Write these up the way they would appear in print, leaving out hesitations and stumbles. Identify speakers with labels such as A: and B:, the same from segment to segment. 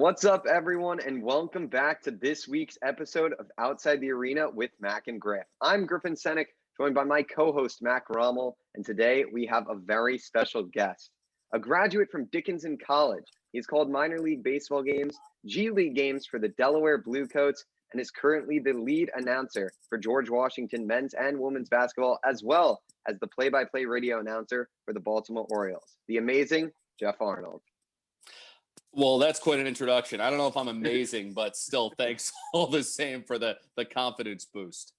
A: What's up, everyone, and welcome back to this week's episode of Outside the Arena with Mac and Griff. I'm Griffin Senek, joined by my co-host, Mac Rommel, and today we have a very special guest, a graduate from Dickinson College. He's called minor league baseball games, G League games for the Delaware Bluecoats, and is currently the lead announcer for George Washington men's and women's basketball, as well as the play-by-play radio announcer for the Baltimore Orioles, the amazing Geoff Arnold.
B: Well, that's quite an introduction. I don't know if I'm amazing, but still, thanks all the same for the confidence boost.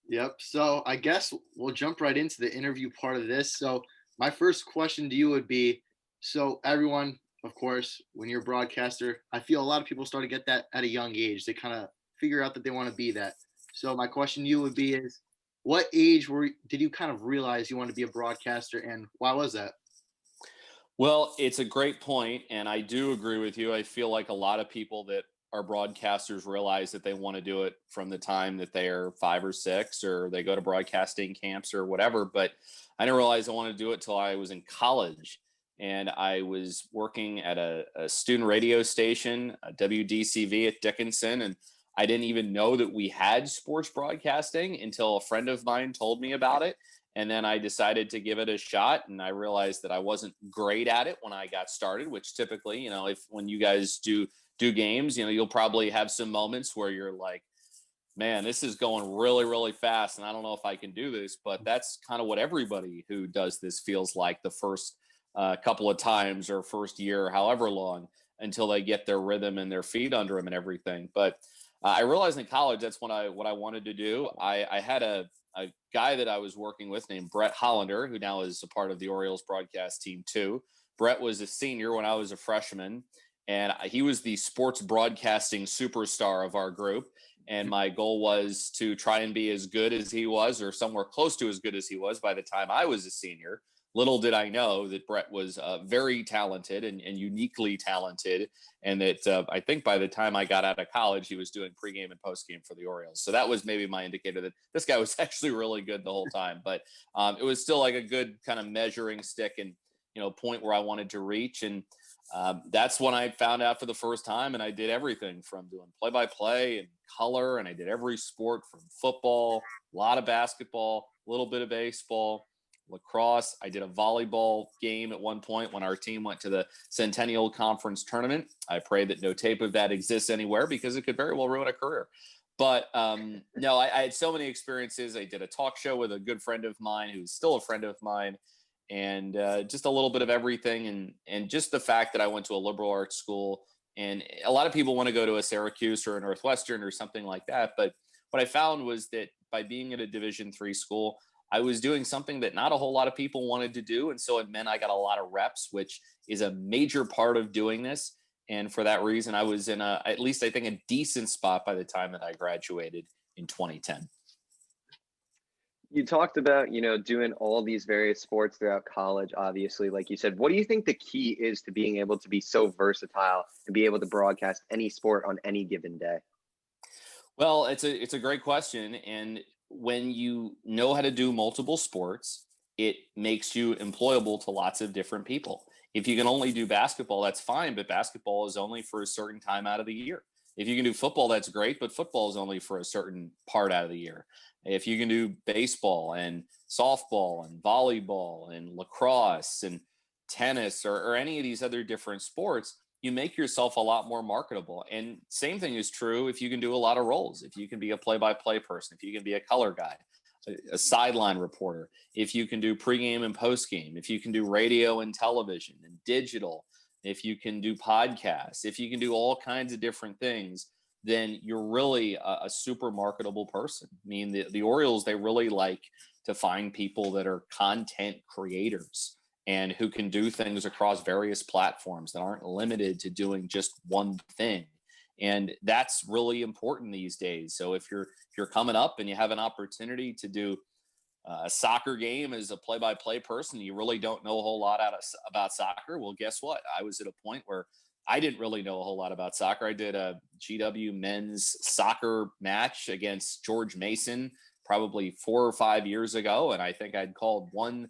C: Yep. So I guess we'll jump right into the interview part of this. So my first question to you would be, so everyone, of course, when you're a broadcaster, I feel a lot of people start to get that at a young age. They kind of figure out that they want to be that. So my question to you would be is, what age did you kind of realize you wanted to be a broadcaster, and why was that?
B: Well, it's a great point, and I do agree with you. I feel like a lot of people that are broadcasters realize that they want to do it from the time that they are 5 or 6, or they go to broadcasting camps or whatever. But I didn't realize I wanted to do it till I was in college, and I was working at a student radio station, a WDCV at Dickinson, and I didn't even know that we had sports broadcasting until a friend of mine told me about it. And then I decided to give it a shot, and I realized that I wasn't great at it when I got started, which typically, when you guys do games, you'll probably have some moments where you're like, man, this is going really, really fast, and I don't know if I can do this. But that's kind of what everybody who does this feels like the first couple of times or first year, however long, until they get their rhythm and their feet under them and everything. But I realized in college that's what I wanted to do. I had a guy that I was working with named Brett Hollander, who now is a part of the Orioles broadcast team too. Brett was a senior when I was a freshman, and he was the sports broadcasting superstar of our group. And my goal was to try and be as good as he was, or somewhere close to as good as he was, by the time I was a senior. Little did I know that Brett was very talented and uniquely talented, and that I think by the time I got out of college, he was doing pregame and postgame for the Orioles. So that was maybe my indicator that this guy was actually really good the whole time. But it was still like a good kind of measuring stick and point where I wanted to reach. And that's when I found out for the first time, and I did everything from doing play-by-play and color, and I did every sport from football, a lot of basketball, a little bit of baseball, lacrosse. I did a volleyball game at one point when our team went to the Centennial Conference tournament. I pray that no tape of that exists anywhere, because it could very well ruin a career. But no, I had so many experiences. I did a talk show with a good friend of mine who's still a friend of mine, and just a little bit of everything. And just the fact that I went to a liberal arts school, and a lot of people want to go to a Syracuse or a Northwestern or something like that. But what I found was that by being at a Division III school, I was doing something that not a whole lot of people wanted to do. And so it meant I got a lot of reps, which is a major part of doing this. And for that reason, I was in at least I think a decent spot by the time that I graduated in 2010.
A: You talked about, doing all these various sports throughout college, obviously, like you said. What do you think the key is to being able to be so versatile and be able to broadcast any sport on any given day?
B: Well, it's a great question. And when you know how to do multiple sports, it makes you employable to lots of different people. If you can only do basketball, that's fine, but basketball is only for a certain time out of the year. If you can do football, that's great, but football is only for a certain part out of the year. If you can do baseball and softball and volleyball and lacrosse and tennis or any of these other different sports, you make yourself a lot more marketable. And same thing is true if you can do a lot of roles. If you can be a play-by-play person, if you can be a color guy, a sideline reporter, if you can do pregame and postgame, if you can do radio and television and digital, if you can do podcasts, if you can do all kinds of different things, then you're really a super marketable person. I mean, the Orioles, they really like to find people that are content creators and who can do things across various platforms that aren't limited to doing just one thing. And that's really important these days. So if you're coming up and you have an opportunity to do a soccer game as a play-by-play person, you really don't know a whole lot about soccer. Well, guess what? I was at a point where I didn't really know a whole lot about soccer. I did a GW men's soccer match against George Mason probably 4 or 5 years ago. And I think I'd called one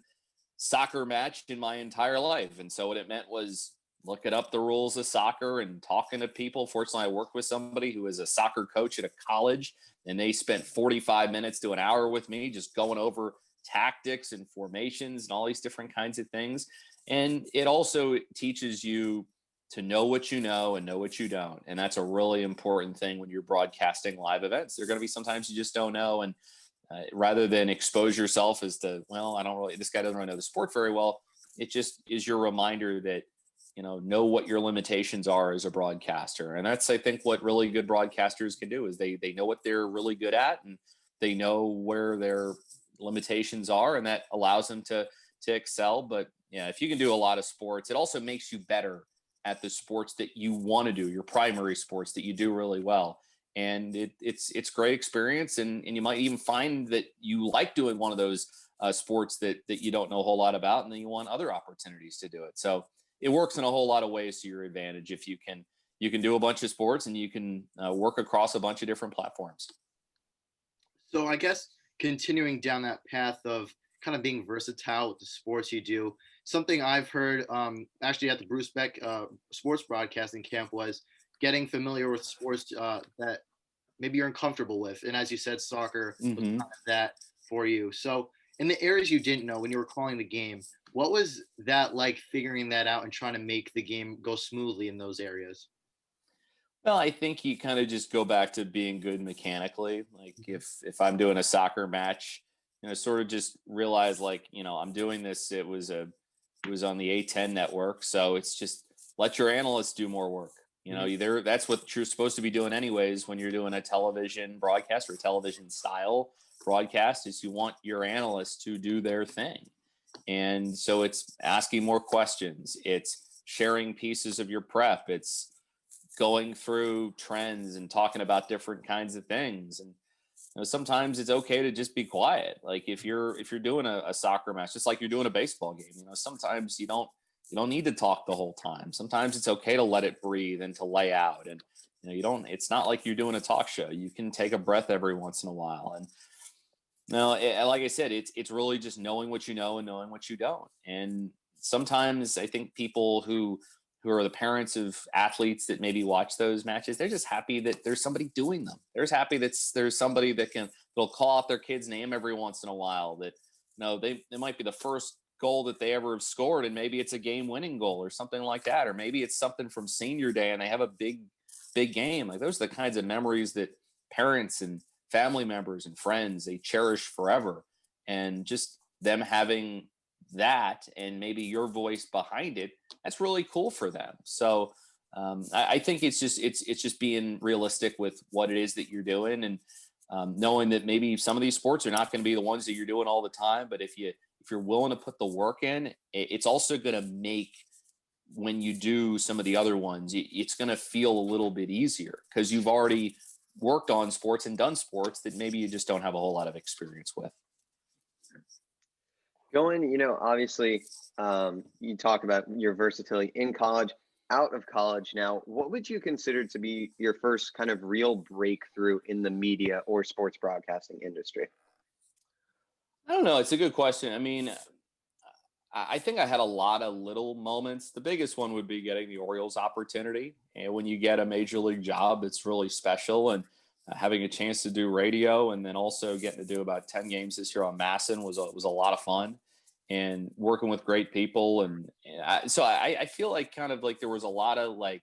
B: soccer match in my entire life. And so what it meant was looking up the rules of soccer and talking to people. Fortunately, I worked with somebody who was a soccer coach at a college, and they spent 45 minutes to an hour with me just going over tactics and formations and all these different kinds of things. And it also teaches you to know what you know and know what you don't. And that's a really important thing when you're broadcasting live events. There are going to be sometimes you just don't know. And rather than expose yourself as to, well, this guy doesn't really know the sport very well. It just is your reminder that, know what your limitations are as a broadcaster. And that's, I think, what really good broadcasters can do is they know what they're really good at, and they know where their limitations are, and that allows them to excel. But yeah, if you can do a lot of sports, it also makes you better at the sports that you want to do, your primary sports that you do really well. And it's great experience. And you might even find that you like doing one of those sports that you don't know a whole lot about, and then you want other opportunities to do it. So it works in a whole lot of ways to your advantage if you can do a bunch of sports, and you can work across a bunch of different platforms.
C: So I guess continuing down that path of kind of being versatile with the sports you do, something I've heard actually at the Bruce Beck sports broadcasting camp was getting familiar with sports that maybe you're uncomfortable with. And as you said, soccer was kind of that for you. So in the areas you didn't know when you were calling the game, what was that like, figuring that out and trying to make the game go smoothly in those areas?
B: Well, I think you kind of just go back to being good mechanically. Like if I'm doing a soccer match, sort of just realize like, I'm doing this. It was on the A10 network. So it's just let your analysts do more work. That's what you're supposed to be doing anyways when you're doing a television broadcast or a television style broadcast, is you want your analysts to do their thing. And so it's asking more questions. It's sharing pieces of your prep. It's going through trends and talking about different kinds of things. And sometimes it's okay to just be quiet. Like if you're doing a soccer match, just like you're doing a baseball game, sometimes you don't need to talk the whole time. Sometimes it's okay to let it breathe and to lay out. And it's not like you're doing a talk show. You can take a breath every once in a while. And like I said, it's really just knowing what you know and knowing what you don't. And sometimes I think people who are the parents of athletes that maybe watch those matches, they're just happy that there's somebody doing them. They're just happy that there's somebody they'll call out their kid's name every once in a while. That they might be the first goal that they ever have scored, and maybe it's a game-winning goal or something like that, or maybe it's something from senior day and they have a big game. Like those are the kinds of memories that parents and family members and friends, they cherish forever. And just them having that and maybe your voice behind it, that's really cool for them. So I think it's just being realistic with what it is that you're doing, and knowing that maybe some of these sports are not going to be the ones that you're doing all the time, but if you're willing to put the work in, it's also going to make, when you do some of the other ones, it's going to feel a little bit easier because you've already worked on sports and done sports that maybe you just don't have a whole lot of experience with.
A: Going, obviously, you talk about your versatility in college, out of college now. What would you consider to be your first kind of real breakthrough in the media or sports broadcasting industry?
B: I don't know. It's a good question. I mean, I think I had a lot of little moments. The biggest one would be getting the Orioles opportunity. And when you get a major league job, it's really special. And having a chance to do radio, and then also getting to do about 10 games this year on Masson was a lot of fun, and working with great people. And so I feel like kind of like there was a lot of like,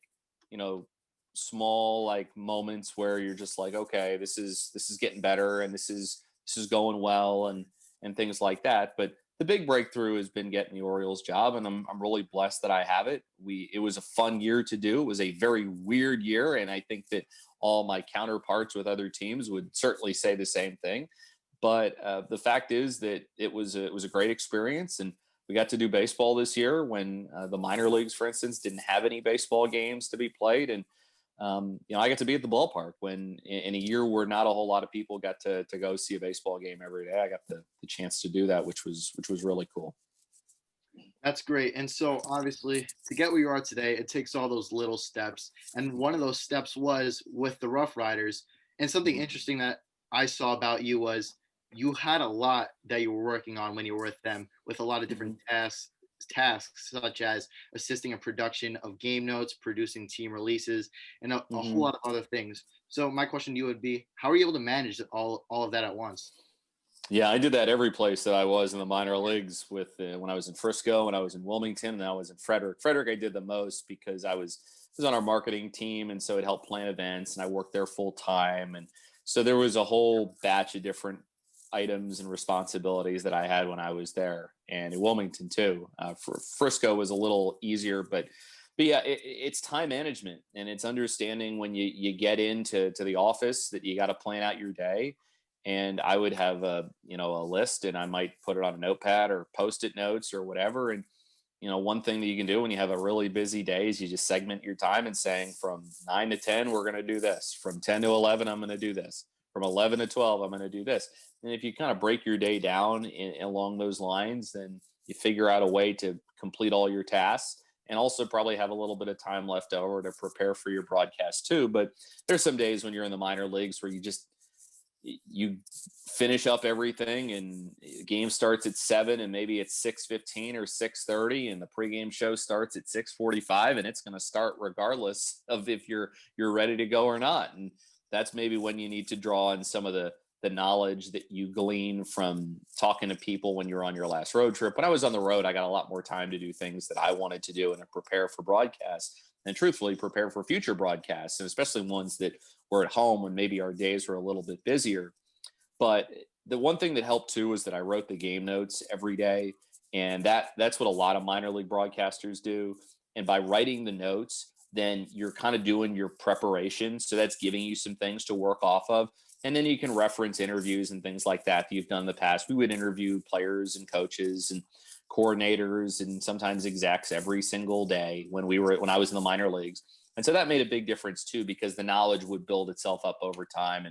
B: small like moments where you're just like, okay, this is getting better, and this is going well, and things like that. But the big breakthrough has been getting the Orioles job, and I'm really blessed that I have it. It was a fun year to do. It was a very weird year, and I think that all my counterparts with other teams would certainly say the same thing. But the fact is that it was a great experience, and we got to do baseball this year when the minor leagues, for instance, didn't have any baseball games to be played. And I got to be at the ballpark when in a year where not a whole lot of people got to go see a baseball game every day. I got the chance to do that, which was really cool.
C: That's great. And so obviously to get where you are today, it takes all those little steps. And one of those steps was with the Rough Riders. And something interesting that I saw about you was you had a lot that you were working on when you were with them, with a lot of different tasks tasks such as assisting in production of game notes, producing team releases, and a whole
B: Mhm.
C: lot of other things. So my question to you would be, how are you able to manage all of that at once?
B: Yeah, I did that every place that I was in the minor leagues with when I was in Frisco, when I was in Wilmington, and I was in Frederick. Frederick, I did the most because I was on our marketing team, and so it helped plan events, and I worked there full time, and so there was a whole batch of different items and responsibilities that I had when I was there, and in Wilmington too. For Frisco was a little easier, but yeah, it's time management, and it's understanding when you get into the office that you got to plan out your day. And I would have a list, and I might put it on a notepad or post-it notes or whatever. And one thing that you can do when you have a really busy day is you just segment your time and saying from 9 to 10 we're going to do this, from 10 to 11 I'm going to do this, from 11 to 12 I'm going to do this. And if you kind of break your day down along those lines, then you figure out a way to complete all your tasks, and also probably have a little bit of time left over to prepare for your broadcast too. But there's some days when you're in the minor leagues where you finish up everything and game starts at 7, and maybe it's 6:15 or 6:30, and the pregame show starts at 6:45, and it's going to start regardless of if you're ready to go or not. And that's maybe when you need to draw on some of the knowledge that you glean from talking to people when you're on your last road trip. When I was on the road, I got a lot more time to do things that I wanted to do and to prepare for broadcasts, and truthfully prepare for future broadcasts, and especially ones that were at home when maybe our days were a little bit busier. But the one thing that helped too was that I wrote the game notes every day, and that's what a lot of minor league broadcasters do. And by writing the notes, then you're kind of doing your preparation, so that's giving you some things to work off of. And then you can reference interviews and things like that you've done in the past. We would interview players and coaches and coordinators and sometimes execs every single day when I was in the minor leagues. And so that made a big difference too, because the knowledge would build itself up over time.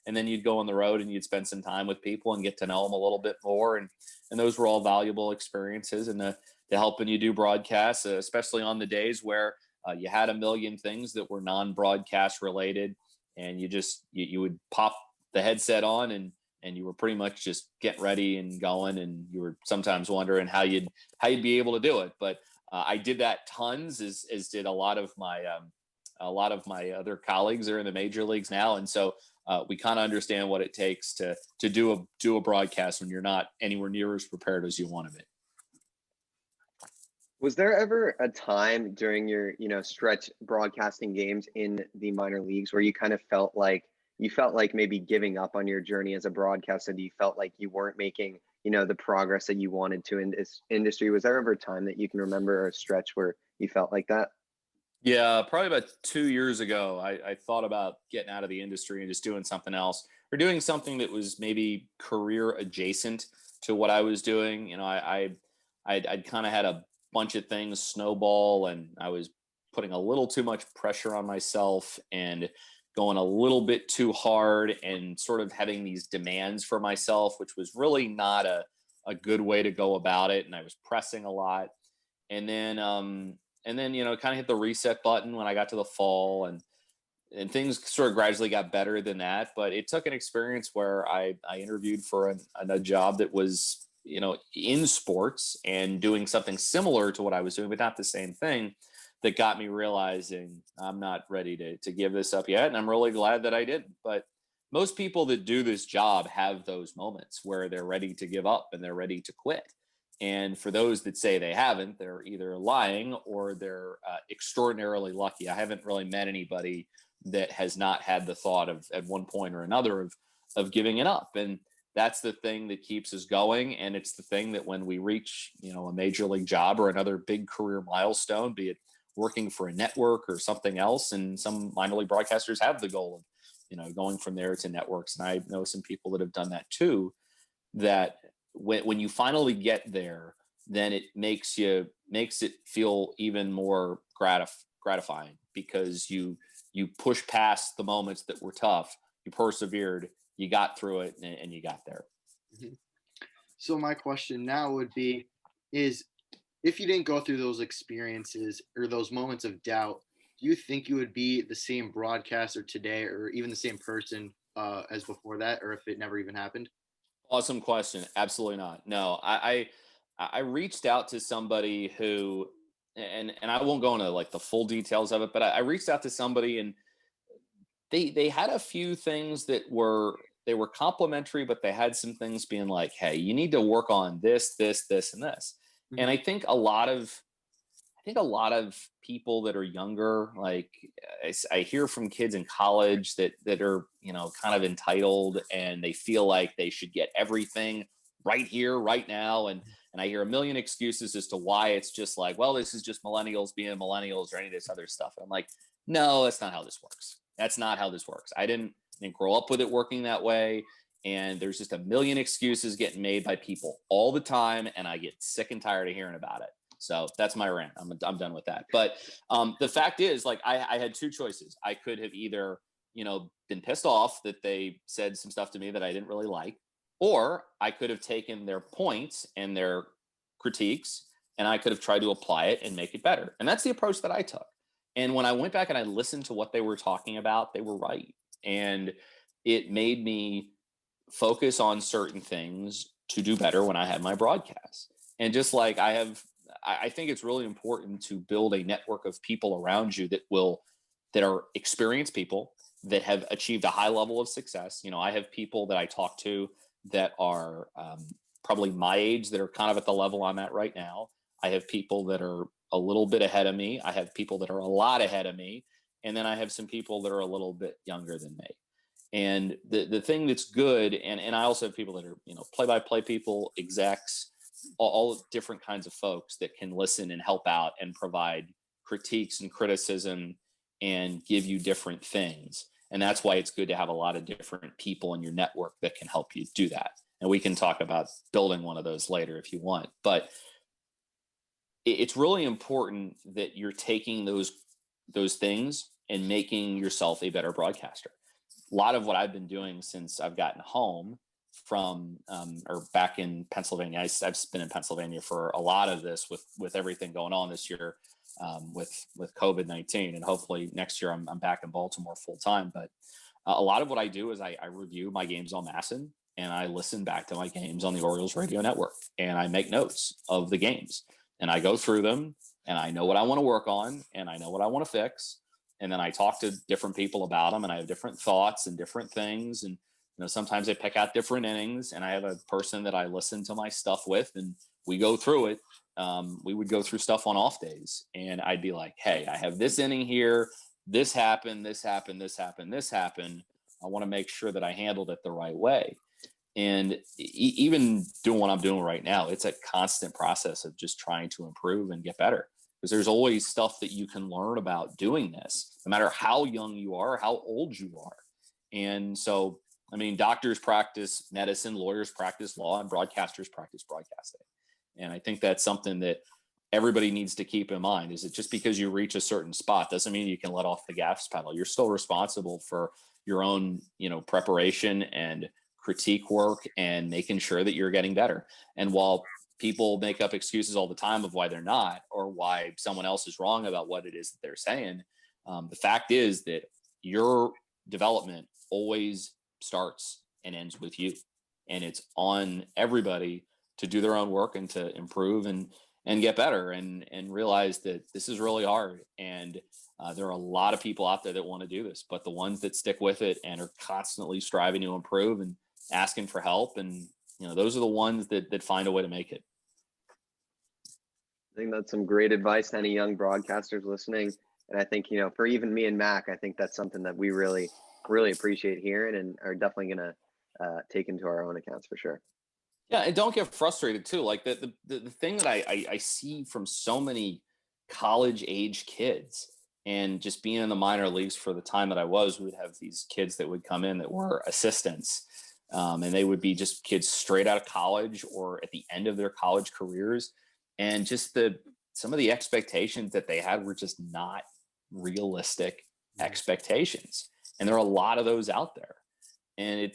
B: And then you'd go on the road and you'd spend some time with people and get to know them a little bit more. And those were all valuable experiences, and to helping you do broadcasts, especially on the days where you had a million things that were non-broadcast related, and you would pop the headset on, and you were pretty much just getting ready and going, and you were sometimes wondering how you'd be able to do it. But I did that tons, as did a lot of my other colleagues are in the major leagues now, and so we kind of understand what it takes to do a broadcast when you're not anywhere near as prepared as you want to be.
A: Was there ever a time during your, stretch broadcasting games in the minor leagues where you kind of felt like maybe giving up on your journey as a broadcaster? You felt like you weren't making, the progress that you wanted to in this industry? Was there ever a time that you can remember, or a stretch where you felt like that?
B: Yeah, probably about 2 years ago, I thought about getting out of the industry and just doing something else, or doing something that was maybe career adjacent to what I was doing. I'd kind of had a bunch of things snowball, and I was putting a little too much pressure on myself and going a little bit too hard, and sort of having these demands for myself, which was really not a good way to go about it. And I was pressing a lot. And then kind of hit the reset button when I got to the fall, and things sort of gradually got better than that. But it took an experience where I interviewed for a job that was, in sports and doing something similar to what I was doing, but not the same thing, that got me realizing I'm not ready to give this up yet. And I'm really glad that I didn't. But most people that do this job have those moments where they're ready to give up and they're ready to quit. And for those that say they haven't, they're either lying or they're extraordinarily lucky. I haven't really met anybody that has not had the thought of, at one point or another, of giving it up. And that's the thing that keeps us going. And it's the thing that when we reach, a major league job or another big career milestone, be it working for a network or something else, and some minor league broadcasters have the goal of, going from there to networks. And I know some people that have done that too, that when you finally get there, then it makes it feel even more gratifying, because you push past the moments that were tough, you persevered, you got through it, and you got there.
C: Mm-hmm. So my question now would be, is if you didn't go through those experiences or those moments of doubt, do you think you would be the same broadcaster today, or even the same person as before that, or if it never even happened?
B: Awesome question. Absolutely not. No, I reached out to somebody who, and I won't go into like the full details of it, but I reached out to somebody, and they had a few things that were complimentary, but they had some things being like, hey, you need to work on this, this, and this.
C: Mhm.
B: And I think a lot of people that are younger, like I hear from kids in college that are, kind of entitled, and they feel like they should get everything right here, right now. And I hear a million excuses as to why it's just like, well, this is just millennials being millennials or any of this other stuff. And I'm like, no, that's not how this works. That's not how this works. I didn't grow up with it working that way. And there's just a million excuses getting made by people all the time. And I get sick and tired of hearing about it. So that's my rant. I'm done with that. But the fact is, like, I had two choices. I could have either, been pissed off that they said some stuff to me that I didn't really like, or I could have taken their points and their critiques, and I could have tried to apply it and make it better. And that's the approach that I took. And when I went back and I listened to what they were talking about, they were right. And it made me focus on certain things to do better when I had my broadcasts. And just like I think it's really important to build a network of people around you that are experienced people that have achieved a high level of success. I have people that I talk to that are probably my age, that are kind of at the level I'm at right now. I have people that are a little bit ahead of me. I have people that are a lot ahead of me. And then I have some people that are a little bit younger than me. And the thing that's good, and I also have people that are, play-by-play people, execs, all different kinds of folks that can listen and help out and provide critiques and criticism and give you different things. And that's why it's good to have a lot of different people in your network that can help you do that. And we can talk about building one of those later if you want. But it's really important that you're taking those things and making yourself a better broadcaster. A lot of what I've been doing since I've gotten home from or back in Pennsylvania. I've been in Pennsylvania for a lot of this with everything going on this year with COVID-19, and hopefully next year I'm back in Baltimore full time. But a lot of what I do is I review my games on Masson, and I listen back to my games on the Orioles radio network, and I make notes of the games, and I go through them, and I know what I want to work on, and I know what I want to fix. And then I talk to different people about them, and I have different thoughts and different things. And sometimes I pick out different innings, and I have a person that I listen to my stuff with, and we go through it. We would go through stuff on off days, and I'd be like, hey, I have this inning here. This happened, this happened, this happened, this happened. I want to make sure that I handled it the right way. And even doing what I'm doing right now, it's a constant process of just trying to improve and get better, because there's always stuff that you can learn about doing this, no matter how young you are, how old you are. And so, I mean, doctors practice medicine, lawyers practice law, and broadcasters practice broadcasting. And I think that's something that everybody needs to keep in mind, is that just because you reach a certain spot doesn't mean you can let off the gas pedal. You're still responsible for your own, preparation and critique work and making sure that you're getting better. And while people make up excuses all the time of why they're not, or why someone else is wrong about what it is that they're saying, the fact is that your development always starts and ends with you, and it's on everybody to do their own work and to improve and get better, and realize that this is really hard. And there are a lot of people out there that want to do this, but the ones that stick with it and are constantly striving to improve and asking for help, and those are the ones that find a way to make it.
A: I think that's some great advice to any young broadcasters listening. And I think, for even me and Mac, I think that's something that we really, really appreciate hearing and are definitely going to take into our own accounts for sure.
B: Yeah, and don't get frustrated too. Like the thing that I see from so many college age kids, and just being in the minor leagues for the time that I was, we would have these kids that would come in that were assistants, and they would be just kids straight out of college or at the end of their college careers, and just some of the expectations that they had were just not realistic expectations, and there are a lot of those out there. And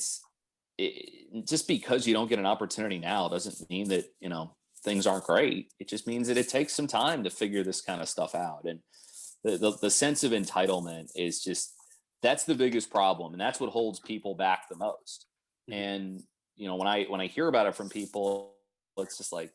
B: just because you don't get an opportunity now doesn't mean that things aren't great. It just means that it takes some time to figure this kind of stuff out. And the sense of entitlement is that's the biggest problem, and that's what holds people back the most. And when I hear about it from people, it's just like,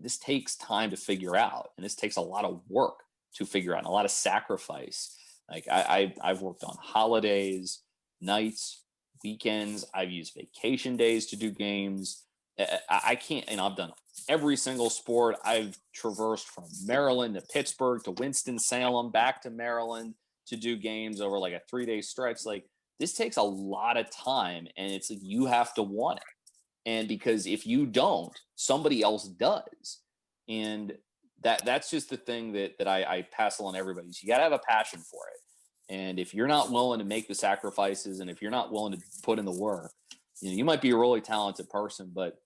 B: this takes time to figure out, and this takes a lot of work to figure out, and a lot of sacrifice. Like I've worked on holidays, nights, weekends. I've used vacation days to do games. I can't, and I've done every single sport. I've traversed from Maryland to Pittsburgh to Winston-Salem, back to Maryland to do games over like a 3-day stretch. Like, this takes a lot of time, and it's like you have to want it. And because if you don't, somebody else does. And that's just the thing that I pass along to everybody. So you got to have a passion for it. And if you're not willing to make the sacrifices, and if you're not willing to put in the work, you might be a really talented person, but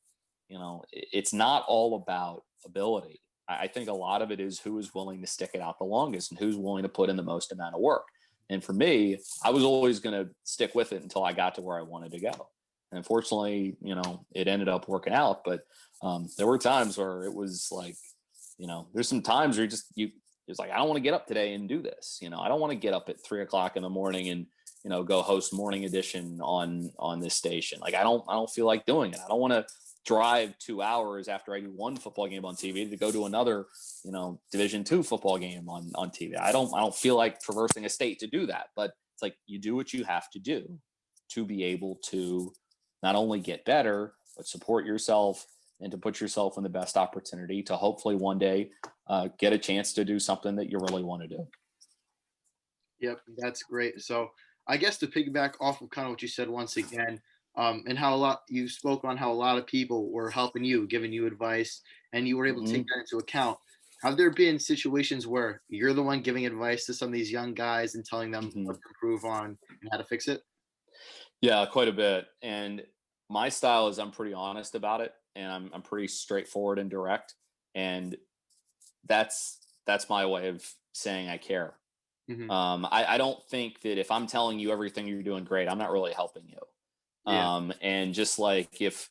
B: it's not all about ability. I think a lot of it is who is willing to stick it out the longest and who's willing to put in the most amount of work. And for me, I was always going to stick with it until I got to where I wanted to go. And unfortunately, it ended up working out. But there were times where it was like, there's some times where it's like, I don't want to get up today and do this. I don't want to get up at 3:00 in the morning and, go host Morning Edition on this station. Like, I don't feel like doing it. I don't want to drive 2 hours after I do one football game on TV to go to another, Division II football game on TV. I don't feel like traversing a state to do that, but it's like, you do what you have to do to be able to not only get better, but support yourself and to put yourself in the best opportunity to hopefully one day get a chance to do something that you really want to do.
C: Yep, that's great. So I guess to piggyback off of kind of what you said once again, and how you spoke on how a lot of people were helping you, giving you advice, and you were able to take that into account. Have there been situations where you're the one giving advice to some of these young guys and telling them what to improve on and how to fix it?
B: Yeah, quite a bit. And my style is I'm pretty honest about it, and I'm pretty straightforward and direct. And that's my way of saying I care. I don't think that if I'm telling you everything you're doing great, I'm not really helping you. Yeah. And just like if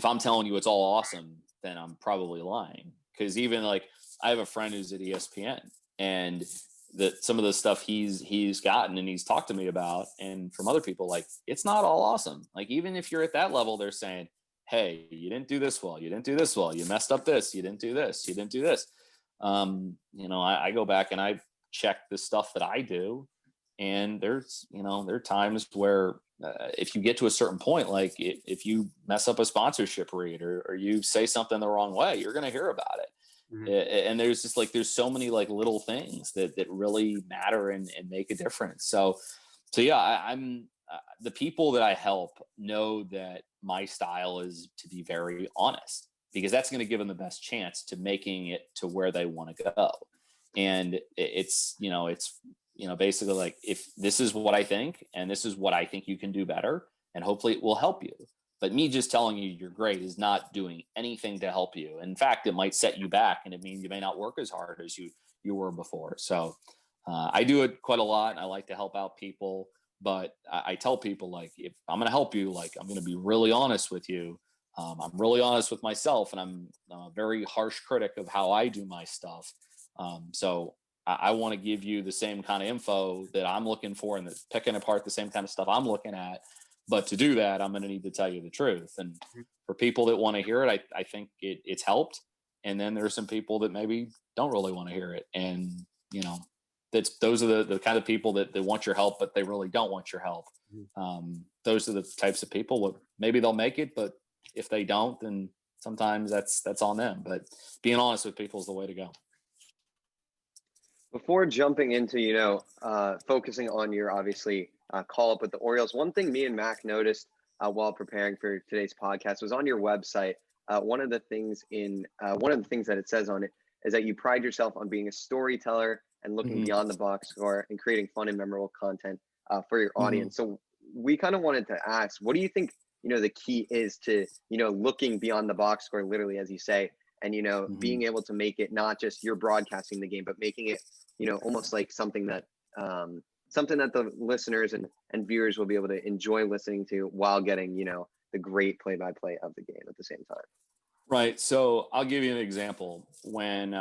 B: I'm telling you it's all awesome, then I'm probably lying. Because even like I have a friend who's at ESPN, and some of the stuff he's gotten and he's talked to me about, and from other people, like, it's not all awesome. Like, even if you're at that level, they're saying, hey, you didn't do this well, you didn't do this well, you messed up this, you didn't do this, you didn't do this. I go back and I check the stuff that I do, and there are times where if you get to a certain point, like if you mess up a sponsorship read or you say something the wrong way, you're going to hear about it. And there's so many like little things that really matter and make a difference. So yeah, I'm the people that I help know that my style is to be very honest, because that's going to give them the best chance to making it to where they want to go. And it's basically like, if this is what I think, and this is what I think you can do better, and hopefully it will help you. But me just telling you you're great is not doing anything to help you. In fact, it might set you back, and it means you may not work as hard as you were before. So I do it quite a lot, and I like to help out people. But I tell people, like, if I'm going to help you, like, I'm going to be really honest with you. I'm really honest with myself, and I'm a very harsh critic of how I do my stuff. So I want to give you the same kind of info that I'm looking for, and that's picking apart the same kind of stuff I'm looking at. But to do that, I'm going to need to tell you the truth. And for people that want to hear it, I think it's helped. And then there are some people that maybe don't really want to hear it. And, those are the kind of people that want your help, but they really don't want your help. Those are the types of people. Maybe they'll make it, but if they don't, then sometimes that's on them. But being honest with people is the way to go.
A: Before jumping into, focusing on your obviously call up with the Orioles, one thing me and Mac noticed while preparing for today's podcast was on your website. One of the things that it says on it is that you pride yourself on being a storyteller and looking beyond the box score and creating fun and memorable content for your audience. So we kind of wanted to ask, what do you think, the key is to, looking beyond the box score, literally, as you say, and, being able to make it not just you're broadcasting the game, but making it, almost like something that the listeners and viewers will be able to enjoy listening to while getting, the great play-by-play of the game at the same time.
B: Right. So I'll give you an example. When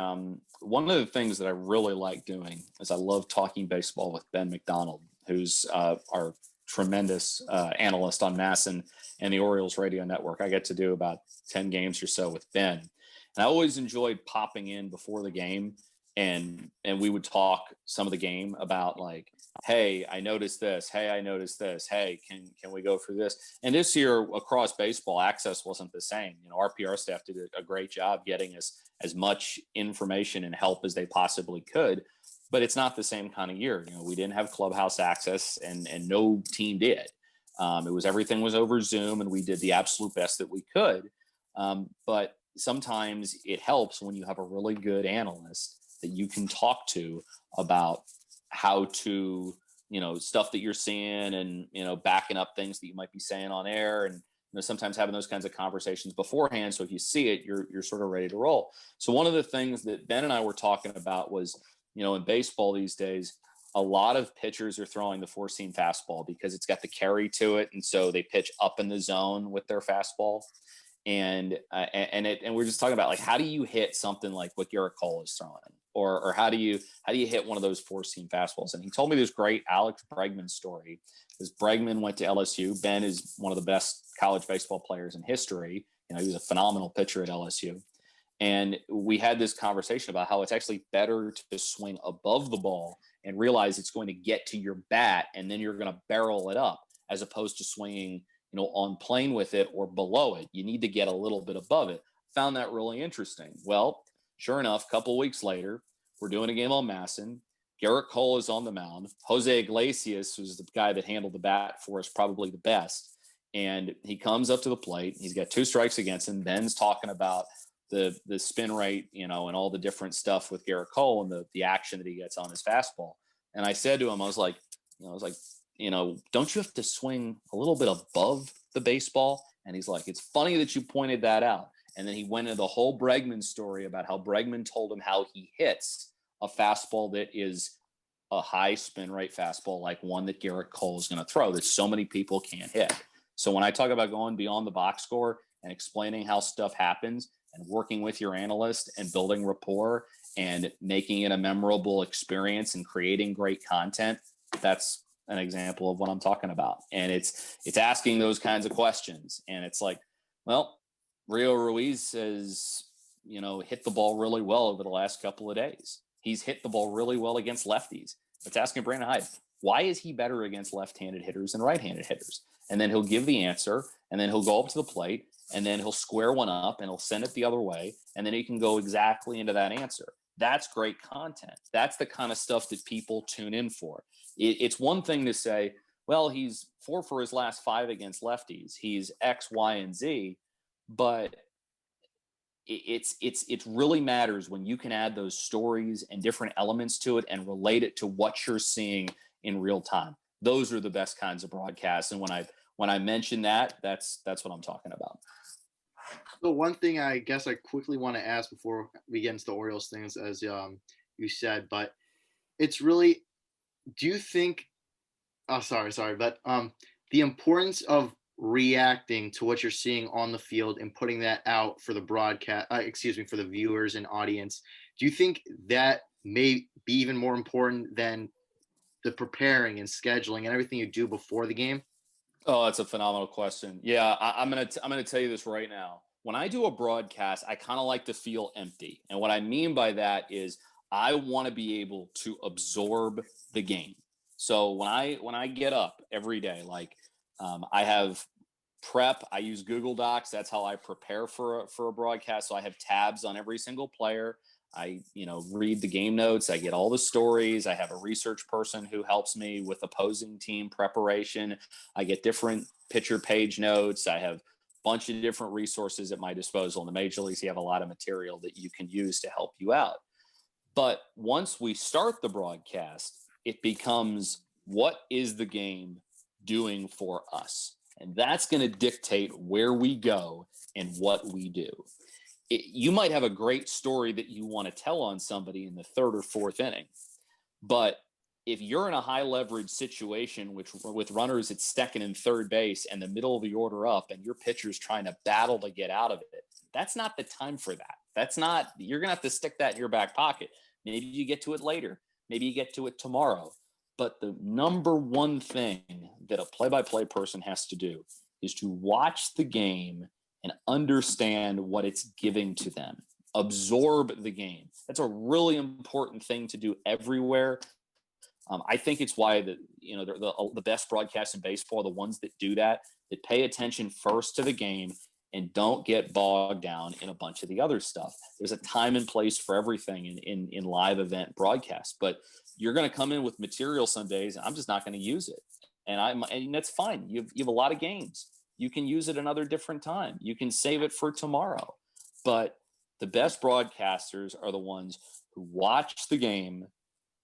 B: one of the things that I really like doing is I love talking baseball with Ben McDonald, who's our tremendous analyst on MASN and the Orioles radio network. I get to do about 10 games or so with Ben. And I always enjoyed popping in before the game, and we would talk some of the game about like, hey, I noticed this. Hey, I noticed this. Hey, can we go through this? And this year across baseball, access wasn't the same. Our PR staff did a great job getting us as much information and help as they possibly could. But it's not the same kind of year. We didn't have clubhouse access, and no team did. Everything was over Zoom, and we did the absolute best that we could. But sometimes it helps when you have a really good analyst that you can talk to about how to, stuff that you're seeing, and, backing up things that you might be saying on air, and, sometimes having those kinds of conversations beforehand. So if you see it, you're sort of ready to roll. So one of the things that Ben and I were talking about was, in baseball these days, a lot of pitchers are throwing the four-seam fastball because it's got the carry to it. And so they pitch up in the zone with their fastball. And we're just talking about, like, how do you hit something like what Garrett Cole is throwing, or how do you hit one of those four-seam fastballs? And he told me this great Alex Bregman story, because Bregman went to LSU. Ben is one of the best college baseball players in history. He was a phenomenal pitcher at LSU. And we had this conversation about how it's actually better to swing above the ball and realize it's going to get to your bat, and then you're going to barrel it up, as opposed to swinging, on plane with it or below it. You need to get a little bit above it. Found that really interesting. Well, sure enough, a couple of weeks later, we're doing a game on Masson. Garrett Cole is on the mound. Jose Iglesias, who's the guy that handled the bat for us probably the best, and he comes up to the plate. He's got 2 strikes against him. Ben's talking about the spin rate, and all the different stuff with Garrett Cole and the action that he gets on his fastball. And I said to him, I was like, don't you have to swing a little bit above the baseball? And he's like, it's funny that you pointed that out. And then he went into the whole Bregman story about how Bregman told him how he hits a fastball that is a high spin rate fastball, like one that Garrett Cole is going to throw, that so many people can't hit. So when I talk about going beyond the box score and explaining how stuff happens, and working with your analyst and building rapport and making it a memorable experience and creating great content, that's an example of what I'm talking about. And it's asking those kinds of questions. And it's like, well, Rio Ruiz has, hit the ball really well over the last couple of days. He's hit the ball really well against lefties. It's asking Brandon Hyde, why is he better against left-handed hitters than right-handed hitters? And then he'll give the answer, and then he'll go up to the plate, and then he'll square one up, and he'll send it the other way, and then he can go exactly into that answer. That's great content. That's the kind of stuff that people tune in for. It's one thing to say, well, he's 4 for his last 5 against lefties. He's X, Y, and Z, but it really matters when you can add those stories and different elements to it and relate it to what you're seeing in real time. Those are the best kinds of broadcasts. And when I mention that, that's what I'm talking about.
C: So one thing I guess I quickly want to ask before we get into the Orioles things, as you said, but it's really, do you think, but the importance of reacting to what you're seeing on the field and putting that out for the broadcast, for the viewers and audience, do you think that may be even more important than the preparing and scheduling and everything you do before the game?
B: Oh, that's a phenomenal question. Yeah, I'm gonna tell you this right now. When I do a broadcast, I kind of like to feel empty, and what I mean by that is I want to be able to absorb the game. So when I get up every day, like I have prep, I use Google Docs. That's how I prepare for a broadcast. So I have tabs on every single player. I, read the game notes. I get all the stories. I have a research person who helps me with opposing team preparation. I get different pitcher page notes. I have a bunch of different resources at my disposal. In the major leagues, you have a lot of material that you can use to help you out. But once we start the broadcast, it becomes, what is the game doing for us? And that's going to dictate where we go and what we do. You might have a great story that you want to tell on somebody in the 3rd or 4th inning. But if you're in a high leverage situation with runners at 2nd and 3rd base and the middle of the order up, and your pitcher's trying to battle to get out of it, that's not the time for that. You're going to have to stick that in your back pocket. Maybe you get to it later. Maybe you get to it tomorrow. But the number one thing that a play-by-play person has to do is to watch the game and understand what it's giving to them. absorb the game. That's a really important thing to do everywhere. I think it's why the best broadcasts in baseball are the ones that do that pay attention first to the game and don't get bogged down in a bunch of the other stuff. There's a time and place for everything in live event broadcasts, but you're going to come in with material some days, and I'm just not going to use it. And that's fine. You have a lot of games. You can use it another different time. You can save it for tomorrow. But the best broadcasters are the ones who watch the game,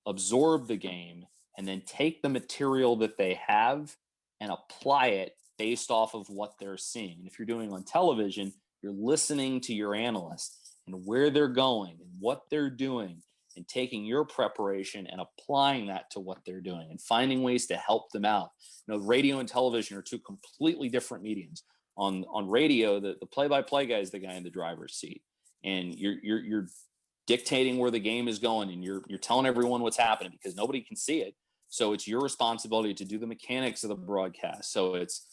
B: absorb the game, and then take the material that they have and apply it based off of what they're seeing. And if you're doing on television, you're listening to your analysts and where they're going and what they're doing, and taking your preparation and applying that to what they're doing and finding ways to help them out. Radio and television are two completely different mediums. On radio, the play-by-play guy is the guy in the driver's seat, and you're dictating where the game is going, and you're telling everyone what's happening because nobody can see it. So it's your responsibility to do the mechanics of the broadcast. So it's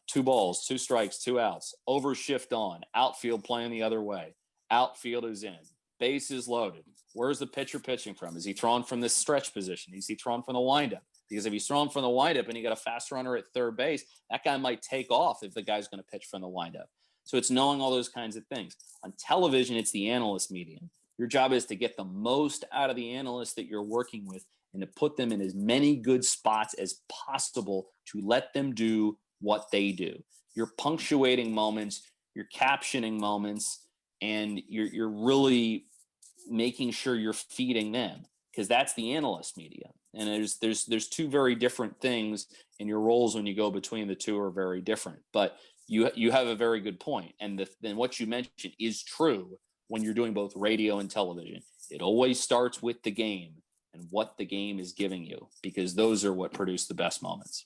B: 2 balls, 2 strikes, 2 outs, over shift on, outfield playing the other way, outfield is in, base is loaded. Where's the pitcher pitching from? Is he throwing from this stretch position? Is he throwing from the windup? Because if he's throwing from the windup and you got a fast runner at third base, that guy might take off if the guy's going to pitch from the windup. So it's knowing all those kinds of things. On television, it's the analyst medium. Your job is to get the most out of the analysts that you're working with and to put them in as many good spots as possible to let them do what they do. You're punctuating moments, you're captioning moments, and you're really making sure you're feeding them, because that's the analyst media. And there's 2 very different things, and your roles when you go between the 2 are very different. But you have a very good point. And then what you mentioned is true when you're doing both radio and television. It always starts with the game and what the game is giving you, because those are what produce the best moments.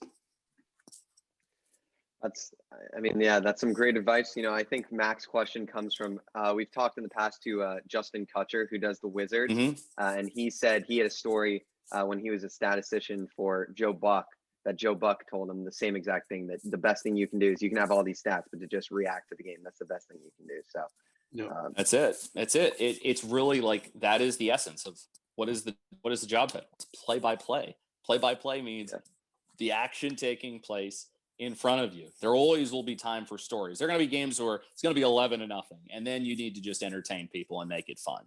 A: That's some great advice. I think Mac's question comes from, we've talked in the past to Justin Kutcher, who does the Wizards. And he said he had a story when he was a statistician for Joe Buck, that Joe Buck told him the same exact thing, that the best thing you can do is you can have all these stats, but to just react to the game, that's the best thing you can do. So
B: that's it. It's really like, that is the essence of what is the job title? It's play-by-play. Play-by-play means the action taking place in front of you. There always will be time for stories. There are going to be games where it's going to be 11-0, and then you need to just entertain people and make it fun.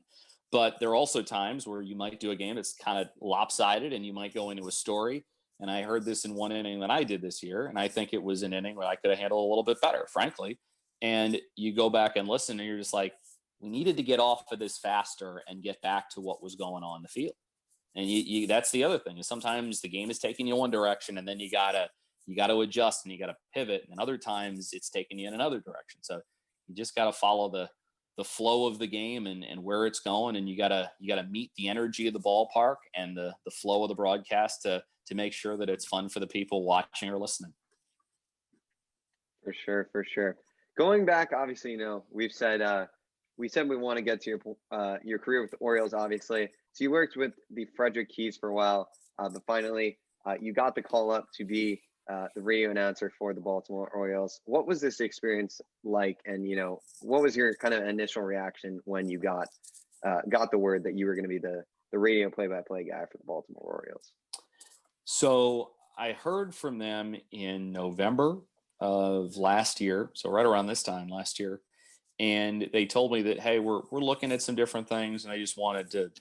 B: But there are also times where you might do a game that's kind of lopsided, and you might go into a story. And I heard this in one inning that I did this year, and I think it was an inning where I could have handled a little bit better, frankly. And you go back and listen, and you're just like, we needed to get off of this faster and get back to what was going on in the field. And that's the other thing, is sometimes the game is taking you one direction, and then you gotta adjust and you got to pivot. And other times it's taking you in another direction. So you just got to follow the flow of the game and where it's going. And you got to meet the energy of the ballpark and the flow of the broadcast to make sure that it's fun for the people watching or listening.
A: For sure. Going back, obviously, we said we want to get to your career with the Orioles, obviously. So you worked with the Frederick Keys for a while, but finally you got the call up to be the radio announcer for the Baltimore Orioles. What was this experience like? And, what was your kind of initial reaction when you got the word that you were going to be the radio play-by-play guy for the Baltimore Orioles?
B: So I heard from them in November of last year. So right around this time last year. And they told me that, hey, we're looking at some different things. And I just wanted to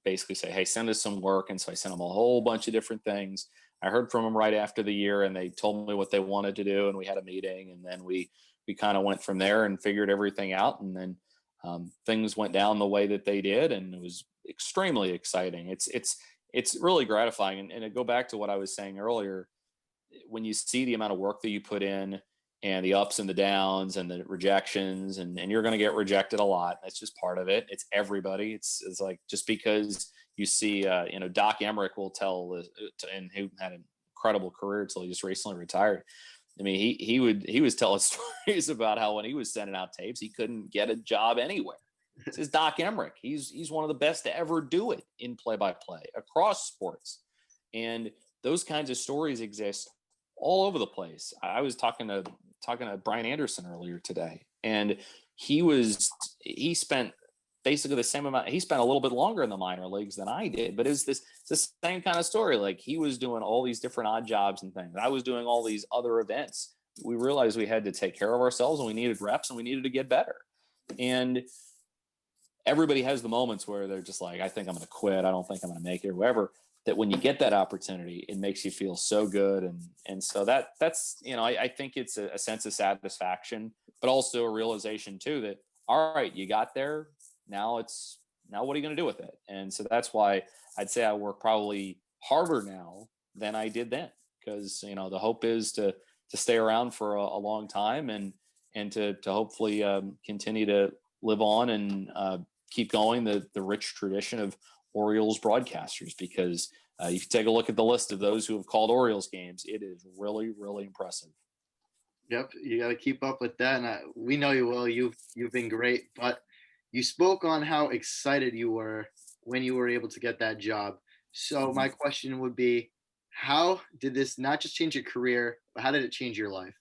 B: basically say, hey, send us some work. And so I sent them a whole bunch of different things. I heard from them right after the year, and they told me what they wanted to do, and we had a meeting, and then we kind of went from there and figured everything out. And then things went down the way that they did, and it was extremely exciting. It's really gratifying. And to go back to what I was saying earlier, when you see the amount of work that you put in and the ups and the downs and the rejections, and you're going to get rejected a lot. That's just part of it. It's everybody. It's like, just because you see, Doc Emmerich will tell, and who had an incredible career until he just recently retired. I mean, he was telling stories about how when he was sending out tapes, he couldn't get a job anywhere. This is Doc Emmerich. He's one of the best to ever do it in play-by-play across sports. And those kinds of stories exist all over the place. I was talking to Brian Anderson earlier today, and he spent basically the same amount. He spent a little bit longer in the minor leagues than I did, but it's the same kind of story. Like, he was doing all these different odd jobs and things. I was doing all these other events. We realized we had to take care of ourselves, and we needed reps, and we needed to get better. And everybody has the moments where they're just like, I think I'm going to quit. I don't think I'm going to make it, or whatever. That when you get that opportunity, it makes you feel so good. And so that's, I think it's a sense of satisfaction, but also a realization too, that, all right, you got there. Now what are you going to do with it? And so that's why I'd say I work probably harder now than I did then, because, the hope is to stay around for a long time and to hopefully continue to live on and keep going the rich tradition of Orioles broadcasters, because if you take a look at the list of those who have called Orioles games, it is really, really impressive.
C: Yep, you got to keep up with that, and we know you will. You've been great, but you spoke on how excited you were when you were able to get that job. So my question would be, how did this not just change your career, but how did it change your life?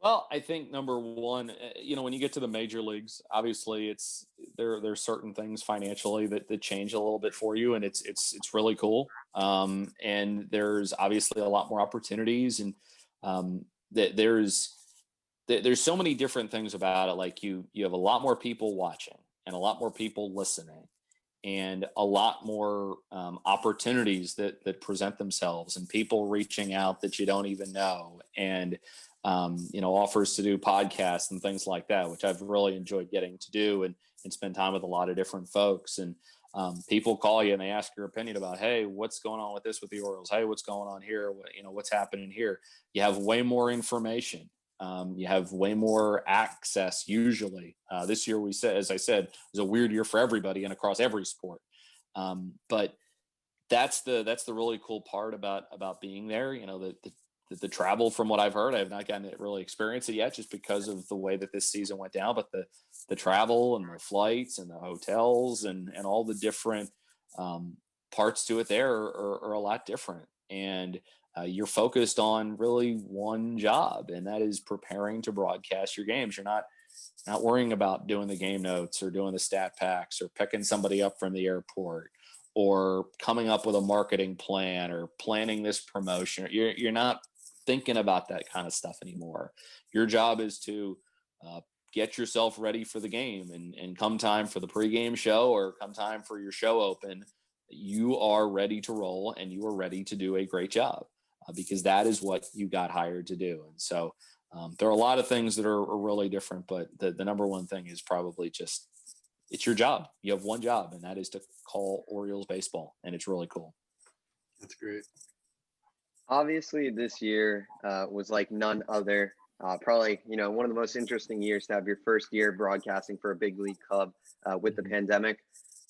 B: Well, I think number one, when you get to the major leagues, obviously there's certain things financially that change a little bit for you, and it's really cool. And there's obviously a lot more opportunities, and there's so many different things about it. Like, you have a lot more people watching and a lot more people listening, and a lot more opportunities that present themselves, and people reaching out that you don't even know, and offers to do podcasts and things like that, which I've really enjoyed getting to do and spend time with a lot of different folks. And people call you and they ask your opinion about, hey, what's going on with this with the Orioles? Hey, what's going on here? What's happening here? You have way more information. You have way more access usually. This year, as I said, was a weird year for everybody and across every sport. But that's the really cool part about being there. The travel, from what I've heard, I have not gotten to really experience it yet, just because of the way that this season went down. But the travel and the flights and the hotels and all the different parts to it there are a lot different. And you're focused on really one job, and that is preparing to broadcast your games. You're not worrying about doing the game notes or doing the stat packs or picking somebody up from the airport or coming up with a marketing plan or planning this promotion. You're not thinking about that kind of stuff anymore. Your job is to get yourself ready for the game, and come time for the pregame show or come time for your show open, you are ready to roll and you are ready to do a great job, because that is what you got hired to do. And so there are a lot of things that are really different, but the number one thing is probably just, it's your job. You have one job, and that is to call Orioles baseball, and it's really cool.
C: That's great.
A: Obviously, this year was like none other. Probably, one of the most interesting years to have your first year broadcasting for a big league club with the pandemic.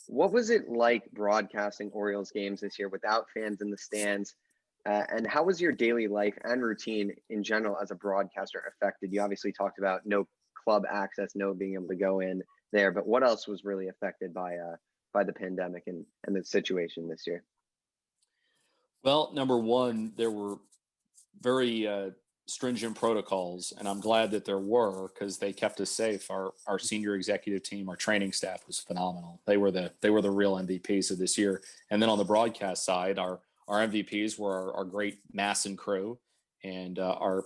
A: What was it like broadcasting Orioles games this year without fans in the stands? And how was your daily life and routine in general as a broadcaster affected? You obviously talked about no club access, no being able to go in there, but what else was really affected by the pandemic and the situation this year?
B: Well, number one, there were very stringent protocols, and I'm glad that there were, because they kept us safe. Our senior executive team, our training staff was phenomenal. They were the real MVPs of this year. And then on the broadcast side, our MVPs were our great Masson crew and our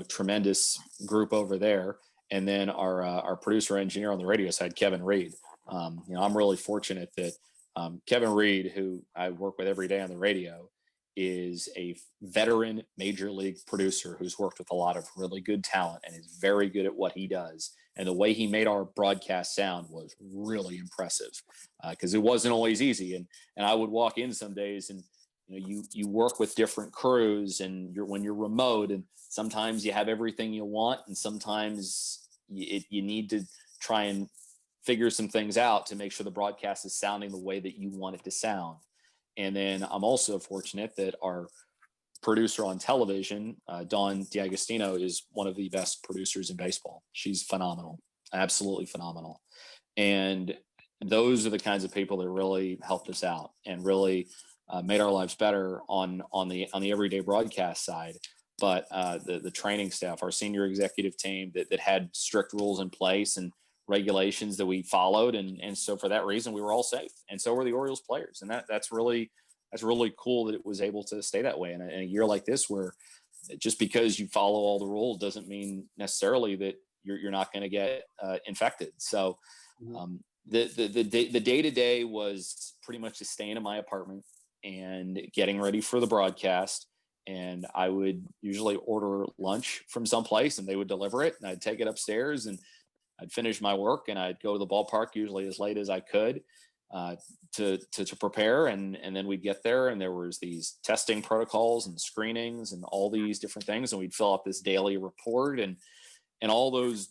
B: tremendous group over there. And then our producer engineer on the radio side, Kevin Reed. I'm really fortunate that Kevin Reed, who I work with every day on the radio, is a veteran major league producer who's worked with a lot of really good talent and is very good at what he does. And the way he made our broadcast sound was really impressive, because it wasn't always easy. And I would walk in some days, and you work with different crews, and when you're remote, and sometimes you have everything you want, and sometimes you need to try and figure some things out to make sure the broadcast is sounding the way that you want it to sound. And then I'm also fortunate that our producer on television, Dawn D'Agostino, is one of the best producers in baseball. She's phenomenal, absolutely phenomenal. And those are the kinds of people that really helped us out and really made our lives better on the everyday broadcast side. But the training staff, our senior executive team that had strict rules in place and regulations that we followed. And so for that reason, we were all safe. And so were the Orioles players. And that's really cool that it was able to stay that way in a year like this, where just because you follow all the rules doesn't mean necessarily that you're not going to get infected. So the day-to-day was pretty much just staying in my apartment and getting ready for the broadcast. And I would usually order lunch from someplace and they would deliver it, and I'd take it upstairs and I'd finish my work and I'd go to the ballpark usually as late as I could to prepare. And then we'd get there and there was these testing protocols and screenings and all these different things. And we'd fill out this daily report, and all those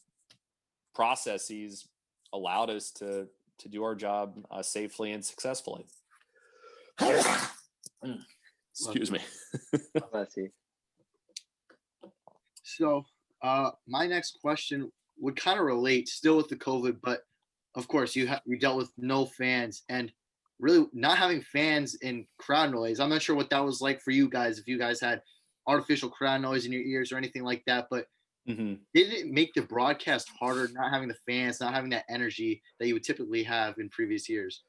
B: processes allowed us to do our job safely and successfully. Excuse me.
A: Bless you.
C: So my next question would kind of relate still with the COVID, but of course you dealt with no fans and really not having fans in crowd noise. I'm not sure what that was like for you guys, if you guys had artificial crowd noise in your ears or anything like that, but did it make the broadcast harder, not having the fans, not having that energy that you would typically have in previous years?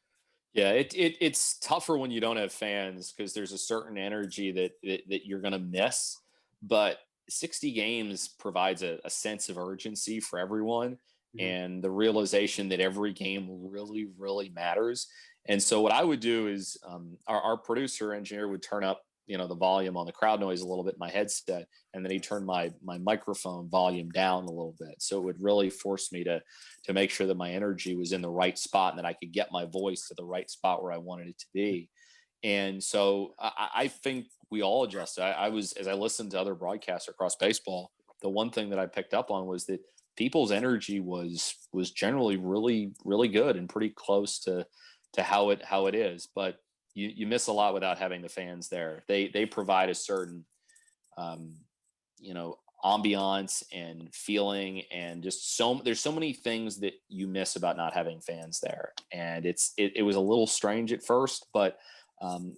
B: Yeah, it's tougher when you don't have fans because there's a certain energy that you're going to miss. But 60 games provides a sense of urgency for everyone, and the realization that every game really, really matters. And so what I would do is our producer engineer would turn up, the volume on the crowd noise a little bit in my headset, and then he turned my microphone volume down a little bit. So it would really force me to make sure that my energy was in the right spot and that I could get my voice to the right spot where I wanted it to be. And so I think we all adjusted. As I listened to other broadcasts across baseball, the one thing that I picked up on was that people's energy was generally really, really good and pretty close to how it is. But you miss a lot without having the fans there. They provide a certain, ambiance and feeling, and just there's so many things that you miss about not having fans there. And it was a little strange at first, but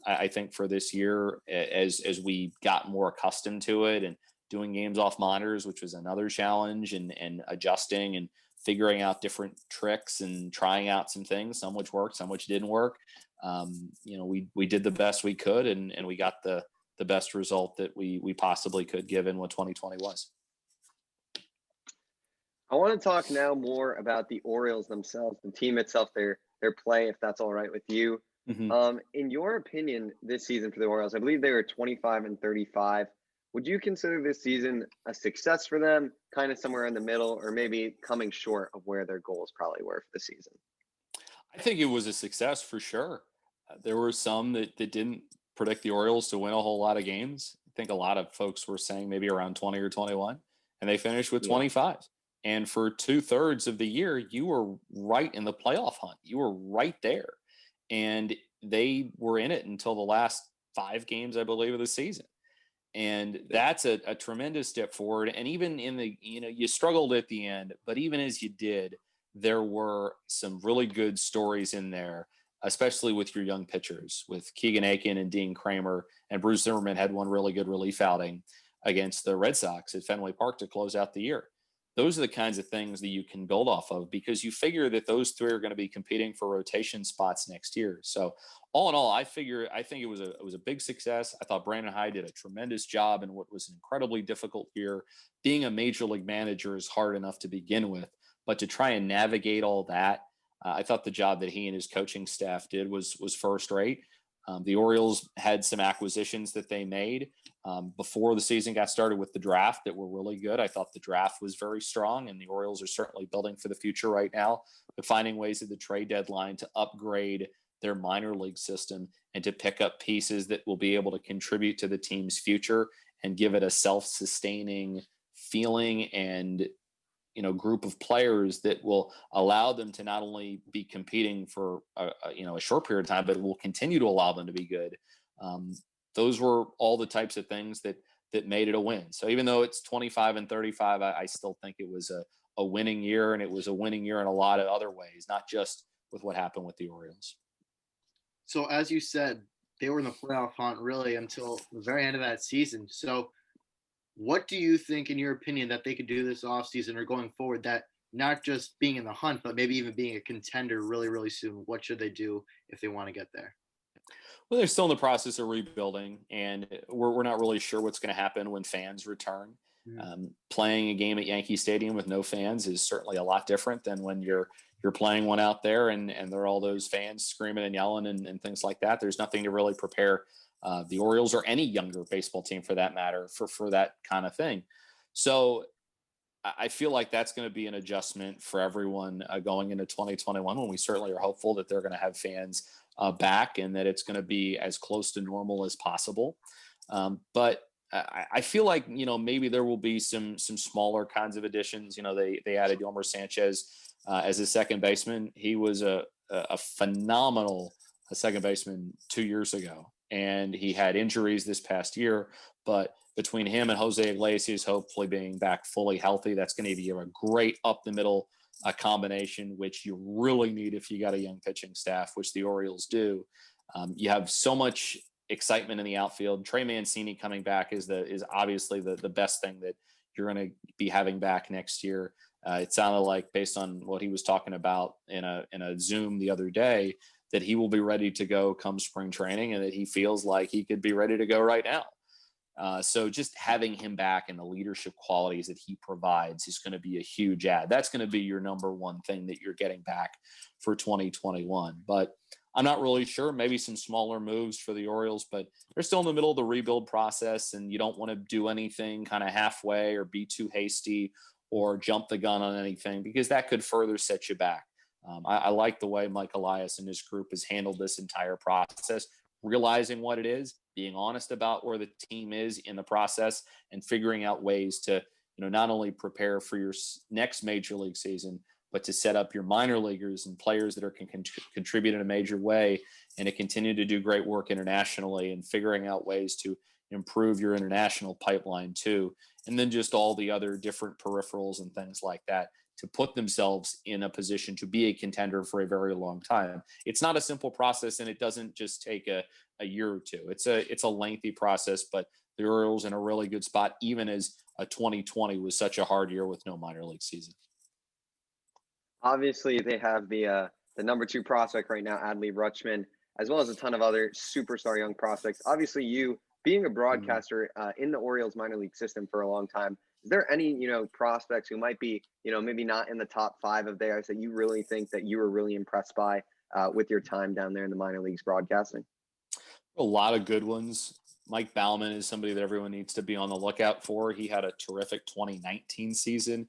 B: I think for this year, as we got more accustomed to it and doing games off monitors, which was another challenge, and adjusting and figuring out different tricks and trying out some things, some which worked, some which didn't work. We did the best we could, and we got the best result that we possibly could, given what 2020 was.
A: I want to talk now more about the Orioles themselves, the team itself, their play, if that's all right with you. In your opinion, this season for the Orioles, I believe they were 25-35. Would you consider this season a success for them, kind of somewhere in the middle, or maybe coming short of where their goals probably were for the season?
B: I think it was a success for sure. There were some that didn't predict the Orioles to win a whole lot of games. I think a lot of folks were saying maybe around 20 or 21, and they finished with 25. And for 2/3 of the year, you were right in the playoff hunt. You were right there. And they were in it until the last 5 games, I believe, of the season. And that's a tremendous step forward. And even in the, you struggled at the end, but even as you did, there were some really good stories in there, especially with your young pitchers, with Keegan Aiken and Dean Kramer, and Bruce Zimmerman had one really good relief outing against the Red Sox at Fenway Park to close out the year. Those are the kinds of things that you can build off of, because you figure that those 3 are going to be competing for rotation spots next year. So all in all, I think it was a big success. I thought Brandon Hyde did a tremendous job in what was an incredibly difficult year. Being a major league manager is hard enough to begin with, but to try and navigate all that, I thought the job that he and his coaching staff did was first rate. The Orioles had some acquisitions that they made before the season got started with the draft that were really good. I thought the draft was very strong, and the Orioles are certainly building for the future right now, but finding ways at the trade deadline to upgrade their minor league system and to pick up pieces that will be able to contribute to the team's future and give it a self-sustaining feeling and group of players that will allow them to not only be competing for a short period of time, but it will continue to allow them to be good. Those were all the types of things that made it a win. So even though it's 25-35, I still think it was a winning year, and it was a winning year in a lot of other ways, not just with what happened with the Orioles.
C: So as you said, they were in the playoff hunt really until the very end of that season. So what do you think, in your opinion, that they could do this offseason or going forward that not just being in the hunt, but maybe even being a contender really, really soon? What should they do if they want to get there?
B: Well, they're still in the process of rebuilding, and we're not really sure what's going to happen when fans return.
C: Mhm.
B: Playing a game at Yankee Stadium with no fans is certainly a lot different than when you're playing one out there and there are all those fans screaming and yelling and things like that. There's nothing to really prepare the Orioles or any younger baseball team for that matter for that kind of thing. So I feel like that's going to be an adjustment for everyone going into 2021 when we certainly are hopeful that they're going to have fans back and that it's going to be as close to normal as possible. But I feel like, maybe there will be some smaller kinds of additions. They added Yomer Sanchez as a second baseman. He was a phenomenal second baseman 2 years ago, and he had injuries this past year. But between him and Jose Iglesias hopefully being back fully healthy, that's going to be a great up the middle combination, which you really need if you got a young pitching staff, which the Orioles do. You have so much excitement in the outfield. Trey Mancini coming back is obviously the best thing that you're going to be having back next year. It sounded like, based on what he was talking about in a Zoom the other day, that he will be ready to go come spring training, and that he feels like he could be ready to go right now. So just having him back and the leadership qualities that he provides is going to be a huge add. That's going to be your number one thing that you're getting back for 2021. But I'm not really sure. Maybe some smaller moves for the Orioles, but they're still in the middle of the rebuild process, and you don't want to do anything kind of halfway or be too hasty or jump the gun on anything, because that could further set you back. I like the way Mike Elias and his group has handled this entire process, realizing what it is, being honest about where the team is in the process, and figuring out ways to, not only prepare for your next major league season, but to set up your minor leaguers and players that can contribute in a major way, and to continue to do great work internationally, and figuring out ways to improve your international pipeline too. And then just all the other different peripherals and things like that to put themselves in a position to be a contender for a very long time. It's not a simple process, and it doesn't just take a year or two. It's a lengthy process, but the Orioles in a really good spot, even as 2020 was such a hard year with no minor league season.
A: Obviously, they have the number 2 prospect right now, Adley Rutschman, as well as a ton of other superstar young prospects. Obviously, you being a broadcaster in the Orioles minor league system for a long time, is there any prospects who might be maybe not in the top 5 of theirs that you really think that you were really impressed by with your time down there in the minor leagues broadcasting?
B: A lot of good ones. Mike Baumann is somebody that everyone needs to be on the lookout for. He had a terrific 2019 season.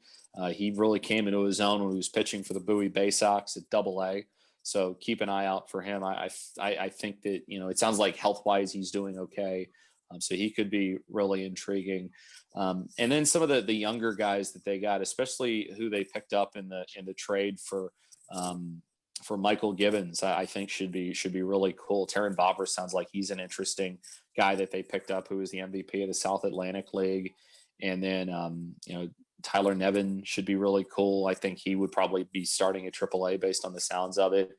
B: He really came into his own when he was pitching for the Bowie Bay Sox at Double-A. So keep an eye out for him. I think that, it sounds like health-wise he's doing okay. So he could be really intriguing. And then some of the younger guys that they got, especially who they picked up in the trade for Michael Gibbons, I think should be really cool. Taron Bobber sounds like he's an interesting guy that they picked up, who is the MVP of the South Atlantic League. And then, Tyler Nevin should be really cool. I think he would probably be starting at AAA based on the sounds of it.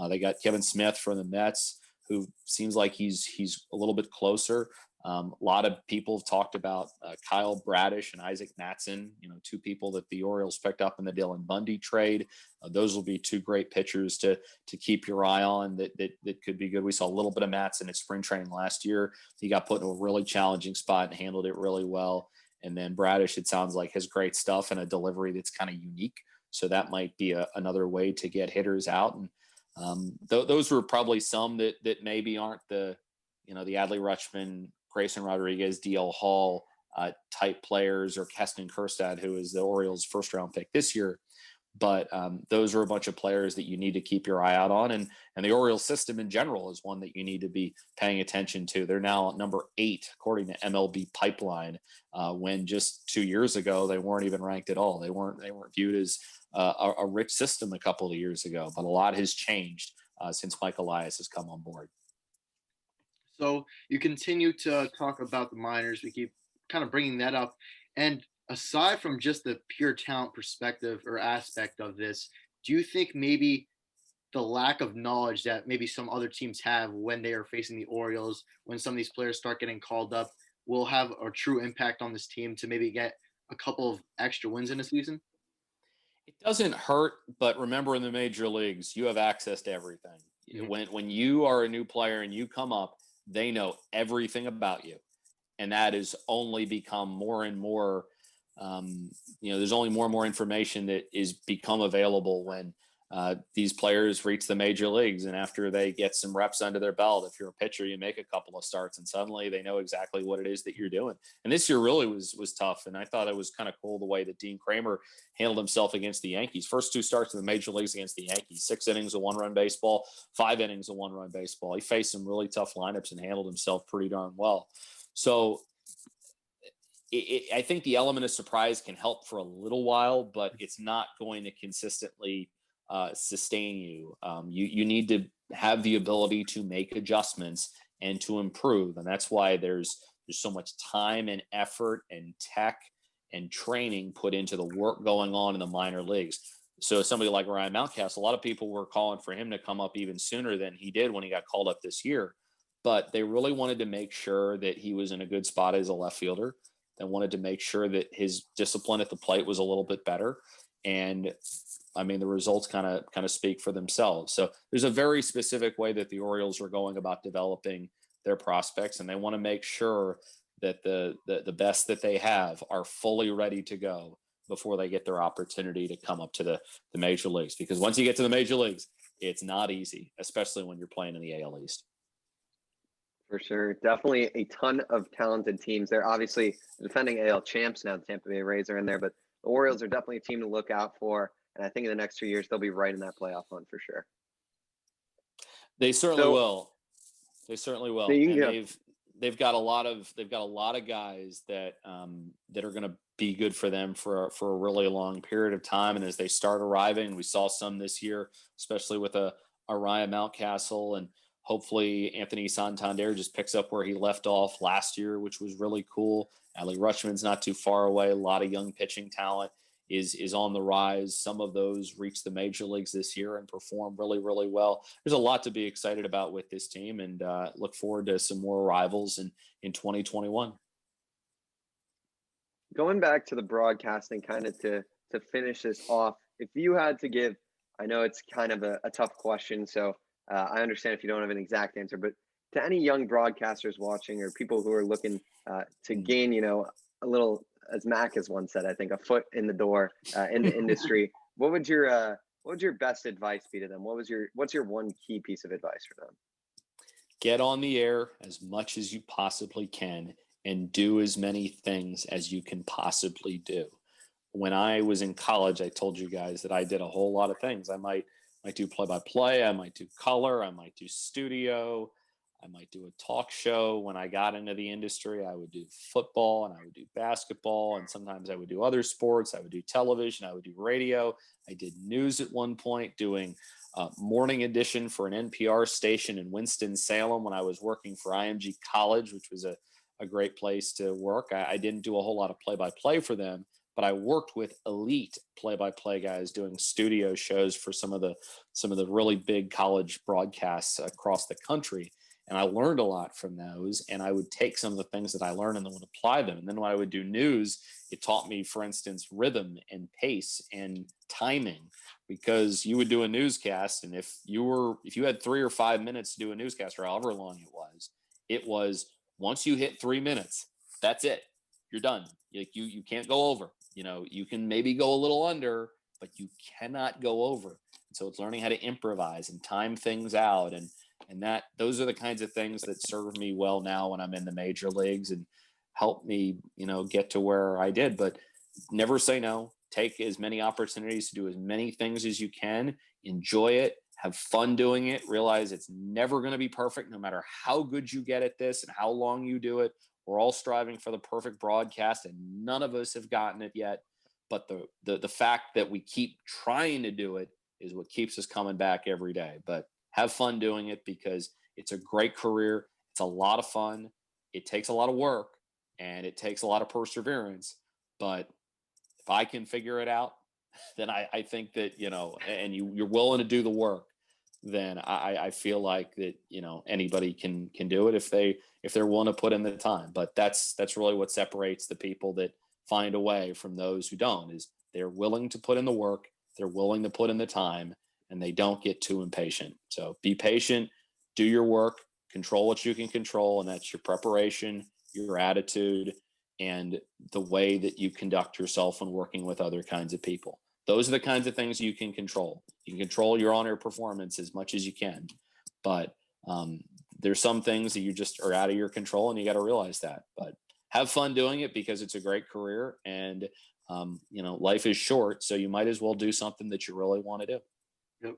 B: They got Kevin Smith from the Mets, who seems like he's a little bit closer. A lot of people have talked about Kyle Bradish and Isaac Matson, 2 people that the Orioles picked up in the Dylan Bundy trade. Those will be 2 great pitchers to keep your eye on that could be good. We saw a little bit of Matson at spring training last year. He got put in a really challenging spot and handled it really well. And then Bradish, it sounds like, has great stuff and a delivery that's kind of unique. So that might be another way to get hitters out. And those were probably some that maybe aren't the Adley Rutschman, Grayson Rodriguez, DL Hall type players, or Keston Kjerstad, who is the Orioles' first round pick this year. But those are a bunch of players that you need to keep your eye out on. And the Orioles system in general is one that you need to be paying attention to. They're now at number 8, according to MLB Pipeline, when just 2 years ago, they weren't even ranked at all. They weren't viewed as a rich system a couple of years ago, but a lot has changed since Mike Elias has come on board.
C: So you continue to talk about the minors. We keep kind of bringing that up. And aside from just the pure talent perspective or aspect of this, do you think maybe the lack of knowledge that maybe some other teams have when they are facing the Orioles, when some of these players start getting called up, will have a true impact on this team to maybe get a couple of extra wins in a season?
B: It doesn't hurt, but remember in the major leagues, you have access to everything. When you are a new player and you come up, they know everything about you. And that has only become more and more, there's only more and more information that is become available when these players reach the major leagues. And after they get some reps under their belt, if you're a pitcher, you make a couple of starts and suddenly they know exactly what it is that you're doing. And this year really was tough. And I thought it was kind of cool the way that Dean Kramer handled himself against the Yankees. First 2 starts in the major leagues against the Yankees, 6 innings of 1-run baseball, 5 innings of 1-run baseball. He faced some really tough lineups and handled himself pretty darn well. So I think the element of surprise can help for a little while, but it's not going to consistently sustain you. You need to have the ability to make adjustments and to improve. And that's why there's so much time and effort and tech and training put into the work going on in the minor leagues. So somebody like Ryan Mountcastle, a lot of people were calling for him to come up even sooner than he did when he got called up this year. But they really wanted to make sure that he was in a good spot as a left fielder. They wanted to make sure that his discipline at the plate was a little bit better. And I mean, the results kind of speak for themselves. So there's a very specific way that the Orioles are going about developing their prospects, and they want to make sure that the best that they have are fully ready to go before they get their opportunity to come up to the major leagues. Because once you get to the major leagues, it's not easy, especially when you're playing in the AL East.
A: For sure. Definitely a ton of talented teams there. Obviously, defending AL champs now, the Tampa Bay Rays are in there, but the Orioles are definitely a team to look out for. And I think in the next 2 years, they'll be right in that playoff hunt for sure.
B: They certainly will. They certainly will. And they've got a lot of guys that that are going to be good for them for a really long period of time. And as they start arriving, we saw some this year, especially with a Ryan Mountcastle, and hopefully Anthony Santander just picks up where he left off last year, which was really cool. Adley Rutschman's not too far away. A lot of young pitching talent is on the rise. Some of those reach the major leagues this year and perform really, really well. There's a lot to be excited about with this team, and look forward to some more arrivals in 2021.
A: Going back to the broadcasting, kind of to finish this off, if you had to give, I know it's kind of a tough question, so I understand if you don't have an exact answer, but to any young broadcasters watching or people who are looking to gain, a little, as Mac has once said, I think, a foot in the door in the industry, what would your best advice be to them? What's your one key piece of advice for them?
B: Get on the air as much as you possibly can and do as many things as you can possibly do. When I was in college, I told you guys that I did a whole lot of things. I might do play-by-play, I might do color, I might do studio, I might do a talk show. When I got into the industry, I would do football and I would do basketball, and sometimes I would do other sports. I would do television, I would do radio. I did news at one point, doing morning edition for an NPR station in Winston-Salem when I was working for IMG College, which was a great place to work. I didn't do a whole lot of play-by-play for them, but I worked with elite play-by-play guys doing studio shows for some of the really big college broadcasts across the country. And I learned a lot from those, and I would take some of the things that I learned and then would apply them. And then when I would do news, it taught me, for instance, rhythm and pace and timing, because you would do a newscast, and if you had 3 or 5 minutes to do a newscast, or however long it was once you hit 3 minutes, that's it. You're done. You can't go over. You can maybe go a little under, but you cannot go over. And so it's learning how to improvise and time things out, and those are the kinds of things that serve me well now when I'm in the major leagues and help me, get to where I did. But never say no. Take as many opportunities to do as many things as you can. Enjoy it. Have fun doing it. Realize it's never going to be perfect, no matter how good you get at this and how long you do it. We're all striving for the perfect broadcast, and none of us have gotten it yet. But the fact that we keep trying to do it is what keeps us coming back every day. But have fun doing it, because it's a great career. It's a lot of fun. It takes a lot of work, and it takes a lot of perseverance. But if I can figure it out, then I think that, and you're willing to do the work, then I feel like that, anybody can do it if they're willing to put in the time. But that's really what separates the people that find a way from those who don't, is they're willing to put in the work they're willing to put in the time, and they don't get too impatient. So be patient, do your work, control what you can control, and that's your preparation, your attitude, and the way that you conduct yourself when working with other kinds of people. Those are the kinds of things you can control. You can control your on-air performance as much as you can, but there's some things that you just are out of your control, and you got to realize that. But have fun doing it because it's a great career, and life is short, so you might as well do something that you really want to do.
C: Yep.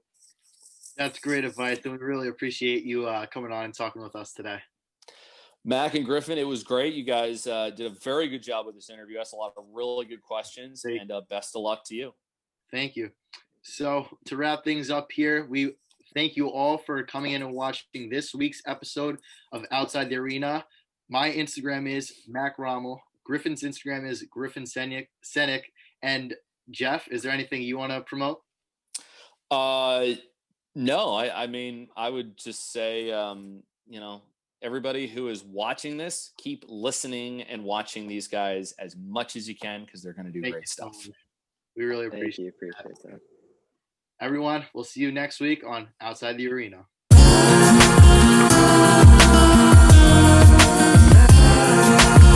C: That's great advice, and we really appreciate you coming on and talking with us today.
B: Mac and Griffin, it was great. You guys did a very good job with this interview. Asked a lot of really good questions, and best of luck to you.
C: Thank you. So to wrap things up here, we thank you all for coming in and watching this week's episode of Outside the Arena. My Instagram is Mac Rommel. Griffin's Instagram is Griffin Senek. And Geoff, is there anything you want to promote?
B: No, I mean, I would just say, everybody who is watching this, keep listening and watching these guys as much as you can, because they're going to do great stuff.
C: We really appreciate that. Everyone, we'll see you next week on Outside the Arena.